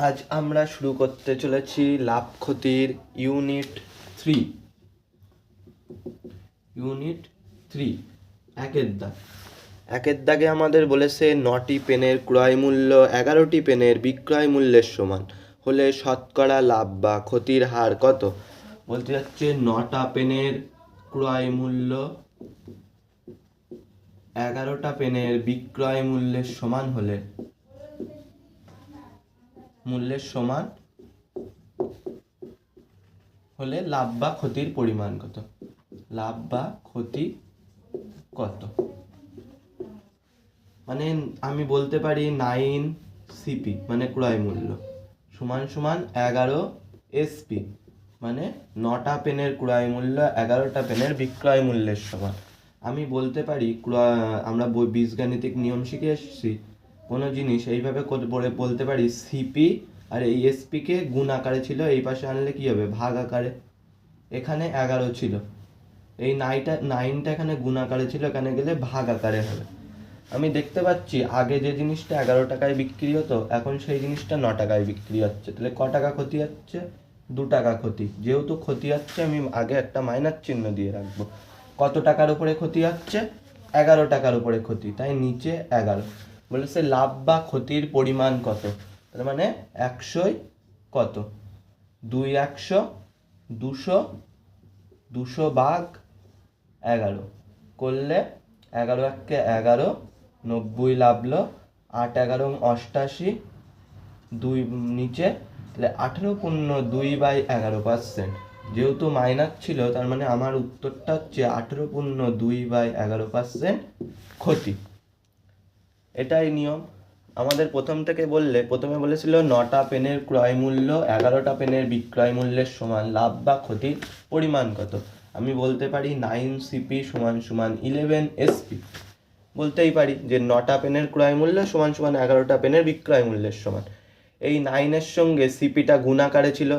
আজ আমরা শুরু করতে চলেছি লাভ ক্ষতির ইউনিট 3। একের দাগে আমাদের বলেছে 9টি পেনের ক্রয় মূল্য 11টি পেনের বিক্রয় মূল্যের সমান হলে শতকরা লাভ বা ক্ষতির হার কত। বলতে যাচ্ছে 9টা পেনের ক্রয় মূল্য 11টা পেনের বিক্রয় মূল্যের সমান হলে লাভ বা ক্ষতির পরিমাণ কত। লাভ বা ক্ষতি কত, মানে আমি বলতে পারি 9 সিপি মানে ক্রয় মূল্য সমান সমান 11 এসপি মানে 9টা পেনের ক্রয় মূল্য 11টা পেনের বিক্রয় মূল্যের সমান। আমি বলতে পারি আমরা বীজগাণিতিক নিয়ম শিখে এসেছি, কোনো জিনিস এইভাবে বলতে পারি সিপি আর এই এসপি কে গুণ আকারে ছিল, এই পাশে আনলে কি হবে ভাগ আকারে। এখানে 11 ছিল, এই 9টা এখানে গুণ আকারে ছিল, এখানে গেলে ভাগ আকারে হবে। আমি দেখতে পাচ্ছি আগে যে জিনিসটা 11 টাকায় বিক্রি হতো এখন সেই জিনিসটা 9 টাকায় বিক্রি হচ্ছে, তাহলে ক টাকা ক্ষতি হচ্ছে? 2 টাকা ক্ষতি। যেহেতু ক্ষতি হচ্ছে আমি আগে একটা মাইনাস চিহ্ন দিয়ে রাখবো। কত টাকার উপরে ক্ষতি হচ্ছে? 11 টাকার উপরে ক্ষতি, তাই নিচে 11। বলেছে লাভ বা ক্ষতির পরিমাণ কত, তার মানে 100 কত 2 100 200 200 ভাগ 11 করলে 11 1 11 90 লাভলো 8 11 88 2 নিচে, তাহলে 18.2/11%। যেহেতু মাইনাস ছিল তার মানে আমার উত্তরটা হচ্ছে 18.2/11% ক্ষতি। এটাই নিয়ম। আমাদের প্রথমে বলেছিল 9টা পেনের ক্রয় মূল্য 11টা পেনের বিক্রয় মূল্যের সমান, লাভ বা ক্ষতির পরিমাণ কত। আমি বলতে পারি 9 সিপি সমান সমান 11 এসপি। বলতেই পারি যে 9টা পেনের ক্রয় মূল্য সমান সমান 11টা পেনের বিক্রয় মূল্যের সমান। এই 9-এর সঙ্গে সিপিটা গুণ আকারে ছিল,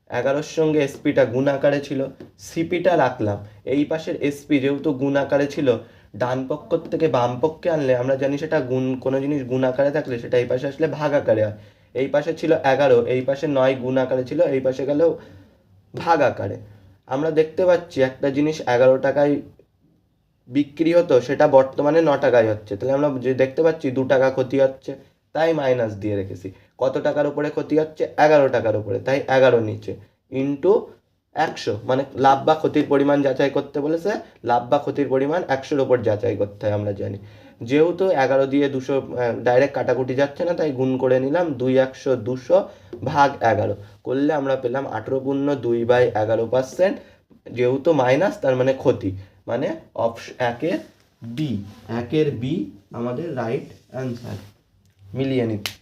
11-র সঙ্গে এসপিটা গুণ আকারে ছিল, সিপিটা রাখলাম। এই পাশের এসপি যেহেতু গুণ আকারে ছিল, ডান পক্ষ থেকে বাম পক্ষে আনলে আমরা জানি সেটা কোনো জিনিস গুণ আকারে থাকলে সেটা এই পাশে আসলে ভাগ আকারে হয়। এই পাশে ছিল 11, এই পাশে 9 গুণ আকারে ছিল, এই পাশে গেলেও ভাগ আকারে। আমরা দেখতে পাচ্ছি একটা জিনিস 11 টাকায় বিক্রি হতো সেটা বর্তমানে 9 টাকায় হচ্ছে, তাহলে আমরা যে দেখতে পাচ্ছি 2 টাকা ক্ষতি হচ্ছে, তাই মাইনাস দিয়ে রেখেছি। কত টাকার উপরে ক্ষতি হচ্ছে? 11 টাকার উপরে, তাই 11 নিচে ইন্টু 100, মানে লাভ বা ক্ষতির পরিমাণ যাচাই করতে বলেছে। লাভ বা ক্ষতির পরিমাণ 100-র উপর যাচাই করতে হয় আমরা জানি। যেহেতু 11 দিয়ে 200 ডাইরেক্ট কাটাকুটি যাচ্ছে না, তাই গুণ করে নিলাম 2 100 200 ভাগ 11 করলে আমরা পেলাম 18.2/11%। যেহেতু মাইনাস তার মানে ক্ষতি, মানে একের বি আমাদের রাইট অ্যান্সার। মিলিয়ে নিচ্ছি।